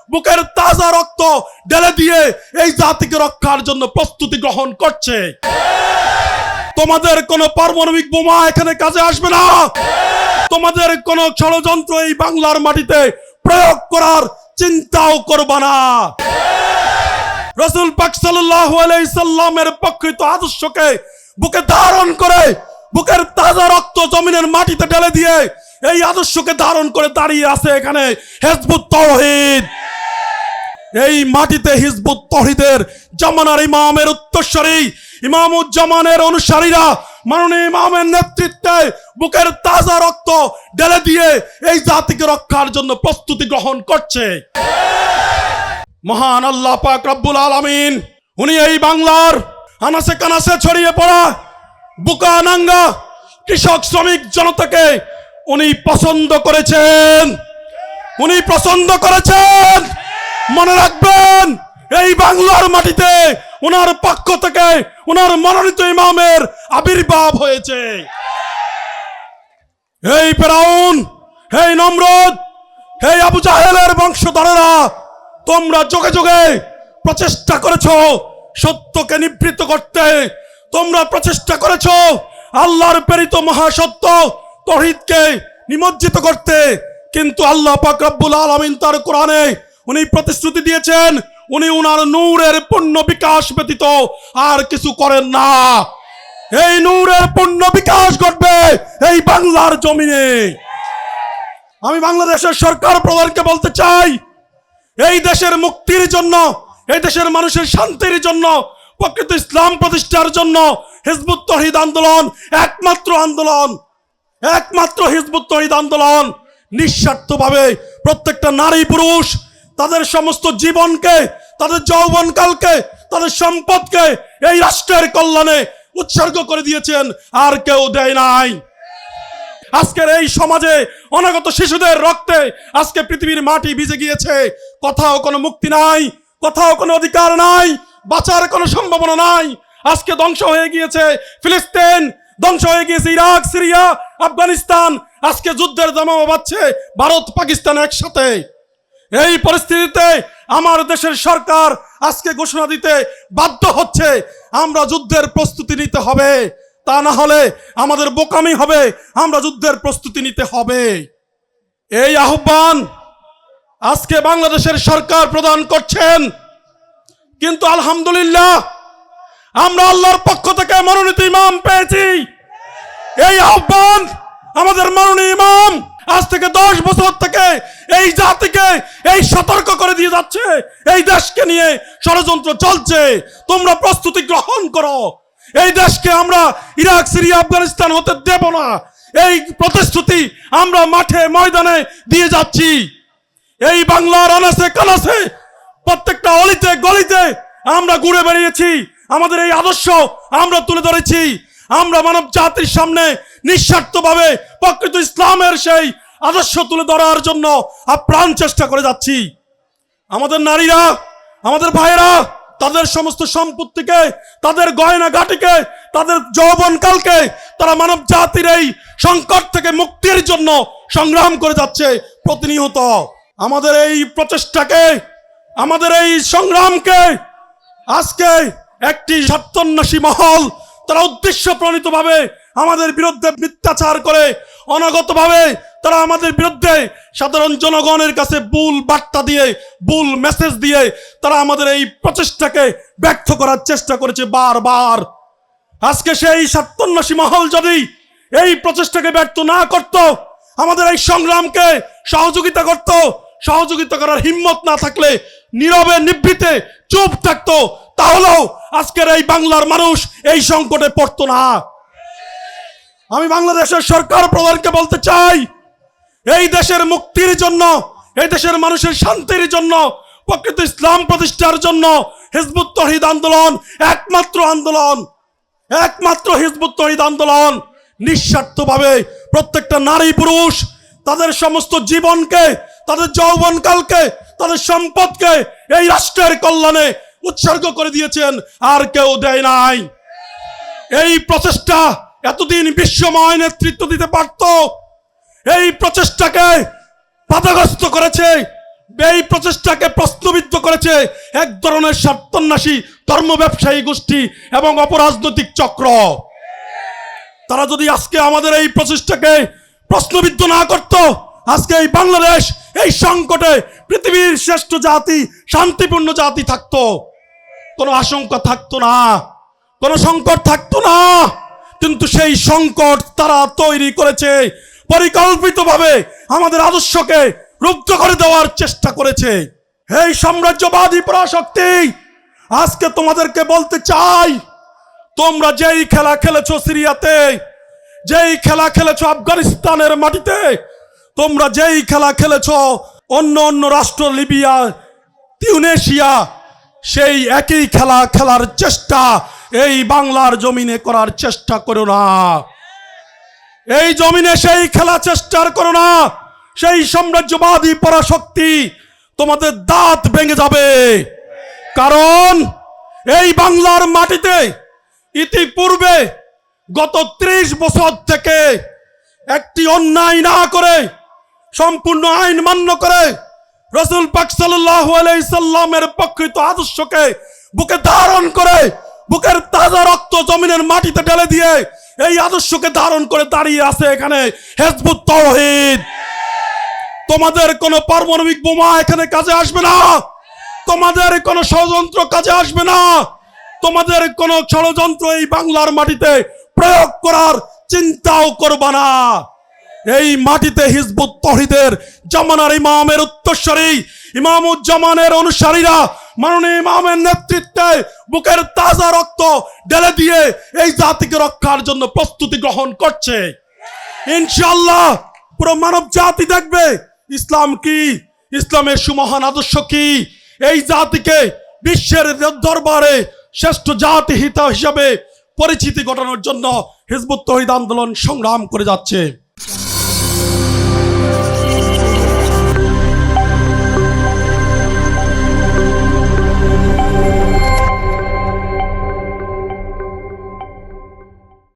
বুকের তাজা রক্ত ঢেলে দিয়ে এই জাতিকে রক্ষার জন্য প্রস্তুতি গ্রহণ করছে। তোমাদের কোনো পারমাণবিক বোমা এখানে কাজে আসবে না। তোমাদের কোনো ষড়যন্ত্র এই বাংলার মাটিতে প্রয়োগ করার চিন্তাও করবা না। রাসূল পাক সাল্লাল্লাহু আলাইহি সাল্লামের প্রকৃত আদর্শকে বুকে ধারণ করে, বুকের তাজা রক্ত জমিনের মাটিতে ঢেলে দিয়ে এই আদর্শকে ধারণ করে দাঁড়িয়ে আছে এখানে হিজবুত তাওহীদ। এই মাটিতে হিজবুত তাওহীদের জামানার ইমামের উত্তরসূরি ইমামুজ্জামানের অনুসারীরা মাননীয় ইমামের নেতৃত্বে বুকের তাজা রক্ত ঢেলে দিয়ে এই জাতিকে রক্ষার জন্য প্রস্তুতি গ্রহণ করছে। মহান আল্লাহ পাক রব্বুল আলামিন উনি এই বাংলার আনাসে কানাসে ছড়িয়ে পড়া বুকা নাঙ্গা কৃষক শ্রমিক জনতাকে উনি পছন্দ করেছেন। উনি পছন্দ করেছেন। মনে রাখবেন, এই বাংলার মাটিতে ওনার পক্ষ থেকে ওনার মনোনীত ইমামের আবির্ভাব হয়েছে। এই ফিরআউন, এই নমরুদ, এই আবু জাহেলের বংশধরেরা তোমরা যোগে যোগে প্রচেষ্টা করেছো সত্যকে নিবৃত্ত করতে। তোমরা প্রচেষ্টা করেছো আল্লাহর প্রেরিত মহাসত্য তাওহীদকে নিমজ্জিত করতে। কিন্তু আল্লাহ পাক রব্বুল আলামিন তার কোরআনে উনি প্রতিশ্রুতি দিয়েছেন উনি উনার নূরের পূর্ণ বিকাশ ব্যতীত আর কিছু করেন না। এই নূরের পূর্ণ বিকাশ ঘটবে এই বাংলার জমিনে। আমি বাংলাদেশের সরকার প্রধানকে বলতে চাই, এই দেশের মুক্তির জন্য, এই দেশের মানুষের শান্তির জন্য, প্রকৃত ইসলাম প্রতিষ্ঠার জন্য হিজবুত তাওহীদ আন্দোলন একমাত্র আন্দোলন, একমাত্র হিজবুত তাওহীদ আন্দোলন নিঃস্বার্থভাবে প্রত্যেকটা নারী পুরুষ তাদের সমস্ত জীবনকে, তাদের যৌবনকালকে, তাদের সম্পদকে এই রাষ্ট্রের কল্যাণে উৎসর্গ করে দিয়েছেন, আর কেউ দেয় নাই। আজকের এই সমাজে অনাগত শিশুদের রক্তে আজকে পৃথিবীর মাটি ভিজে গিয়েছে। কোথাও কোনো মুক্তি নাই, কোথাও কোনো অধিকার নাই, বাঁচার কোনো সম্ভাবনা নাই। আজকে ধ্বংস হয়ে গিয়েছে ফিলিস্তিন, ধ্বংস হয়ে গিয়েছে ইরাক, সিরিয়া, আফগানিস্তান। আজকে যুদ্ধের দামামা বাজছে ভারত পাকিস্তান একসাথে। এই পরিস্থিতিতে আমার দেশের সরকার আজকে ঘোষণা দিতে বাধ্য হচ্ছে আমরা যুদ্ধের প্রস্তুতি নিতে হবে, তা না হলে আমাদের বোকামি হবে। আমরা যুদ্ধের প্রস্তুতি নিতে হবে। এই আহ্বান আজকে বাংলাদেশের সরকার প্রদান করছেন। কিন্তু আলহামদুলিল্লাহ আমরা আল্লাহর পক্ষ থেকে মনোনীত ইমাম পেয়েছি। এই আহ্বান আমাদের মাননীয় ইমাম আজ থেকে 10 বছর থেকে এই জাতিকে এই সতর্ক করে দিয়ে যাচ্ছে, এই দেশকে নিয়ে ষড়যন্ত্র চলছে, তোমরা প্রস্তুতি গ্রহণ করো। এই দেশকে আমরা ইরাক, সিরিয়া, আফগানিস্তান হতে দেব না। এই প্রতিশ্রুতি আমরা মাঠে ময়দানে দিয়ে যাচ্ছি। এই বাংলার আনাসে কানাসে প্রত্যেকটা অলিতে গলিতে আমরা ঘুরে বেরিয়েছি। আমাদের এই আদর্শ আমরা তুলে ধরেছি। আমরা মানব জাতির সামনে নিঃস্বার্থভাবে প্রকৃত ইসলামের সেই আদর্শ তুলে ধরার জন্য আপ্রাণ চেষ্টা করে যাচ্ছি। আমাদের নারীরা, আমাদের ভাইয়েরা তাদের সমস্ত সম্পত্তিকে, তাদের গয়না গাটিকে, তাদের যৌবনকালকে তারা মানব জাতির এই সংকট থেকে মুক্তির জন্য সংগ্রাম করে যাচ্ছে প্রতিনিয়ত। আমাদের এই প্রচেষ্টাকে, আমাদের এই সংগ্রামকে আজকে একটি স্বার্থন্বেষী মহল তারা উদ্দেশ্য প্রণীতভাবে আমাদের বিরুদ্ধে মিথ্যাচার করে অনাগতভাবে তারা আমাদের বিরুদ্ধে সাধারণ জনগণের কাছে ভুল বার্তা দিয়ে, ভুল মেসেজ দিয়ে তারা আমাদের এই প্রচেষ্টাকে ব্যর্থ করার চেষ্টা করেছে বারবার। আজকে সেই স্বার্থন্বেষী মহল যদি এই প্রচেষ্টাকে ব্যর্থ না করত, আমাদের এই সংগ্রামকে সহযোগিতা করত, সহযোগিতা করার হিম্মত না থাকলে নীরবে নিভৃতে চুপ থাকতো, তাহলেও আজকের এই বাংলার মানুষ এই সংকটে পড়তো না। আমি বাংলাদেশের সরকার প্রধানকে বলতে চাই, এই দেশের মুক্তির জন্য, এই দেশের মানুষের শান্তির জন্য, প্রকৃত ইসলাম প্রতিষ্ঠার জন্য হিজবুত তাওহীদ আন্দোলন একমাত্র আন্দোলন, একমাত্র হিজবুত তাওহীদ আন্দোলন নিঃস্বার্থভাবে প্রত্যেকটা নারী পুরুষ তাদের সমস্ত জীবনকে, তাদের যৌবনকালকে, তাদের সম্পদকে এই রাষ্ট্রের কল্যাণে উৎসর্গ করে দিয়েছেন, আর কেউ দেয় নাই। এই প্রচেষ্টা এতদিন বিশ্বময় নেতৃত্ব দিতে পারত। এই প্রচেষ্টাকে বাধাগ্রস্ত করেছে এই প্রচেষ্টাকে প্রশ্নবিদ্ধ করেছে এক ধরনের স্বার্থান্বেষী ধর্ম ব্যবসায়ী গোষ্ঠী এবং অপরাজনৈতিক চক্র। তারা যদি আজকে আমাদের এই প্রচেষ্টাকে প্রশ্নবিদ্ধ না করত, আজকে এই বাংলাদেশ এই সংকটে পৃথিবীর শ্রেষ্ঠ জাতি, শান্তিপূর্ণ জাতি থাকতো, কোনো আশঙ্কা থাকতো না, কোনো সংকট থাকতো না। কিন্তু সেই সংকট তারা তৈরি করেছে, পরিকল্পিতভাবে আমাদের আদর্শকে রুদ্ধ করে দেওয়ার চেষ্টা করেছে। এই সাম্রাজ্যবাদী পরাশক্তি, আজকে তোমাদেরকে বলতে চাই, তোমরা যেই খেলা খেলেছো সিরিয়াতে, যেই খেলা খেলেছো আফগানিস্তানের মাটিতে, তোমরা যেই খেলা খেলেছো অন্য অন্য রাষ্ট্র লিবিয়া, তিউনেশিয়া, সেই একই খেলা খেলার চেষ্টা এই বাংলার জমিনে করার চেষ্টা করো না। এই জমিনে সেই খেলা চেষ্টা করো না। সেই সাম্রাজ্যবাদী পরাশক্তি তোমাদের দাঁত ভেঙে যাবে। কারণ এই বাংলার মাটিতে ইতিপূর্বে গত 30 বছর থেকে একটি অন্যায় না করে, সম্পূর্ণ আইন মান্য করে, রাসূল পাক সাল্লাল্লাহু আলাইহি সাল্লামের প্রকৃত আদর্শকে বুকে ধারণ করে, বুকের তাজা রক্ত জমিনের মাটিতে ঢেলে দিয়ে এই আদর্শকে ধারণ করে দাঁড়িয়ে আছে এখানে হিজবুত তাওহীদ। তোমাদের কোনো পারমাণবিক বোমা এখানে কাজে আসবে না, তোমাদের কোনো ষড়যন্ত্র কাজে আসবে না, তোমাদের কোনো ষড়যন্ত্র এই বাংলার মাটিতে প্রয়োগ করার চিন্তাও করবা না। এই মাটিতে হিজবুত তাওহীদের জামানার ইমামের উত্তরসূরি ইমামুজ্জামানের অনুসারীরা মাননীয় ইমামের নেতৃত্বে বুকের তাজা রক্ত ঢেলে দিয়ে এই জাতিকে রক্ষার জন্য প্রস্তুতি গ্রহণ করছে। ইনশাআল্লাহ পুরো মানব জাতি দেখবে ইসলাম কি, ইসলামের সুমহান আদর্শ কি। এই জাতিকে বিশ্বের দরবারে শ্রেষ্ঠ জাতি হিসাবে পরিচিতি ঘটানোর জন্য হিজবুত তাওহীদ আন্দোলন সংগ্রাম করে যাচ্ছে।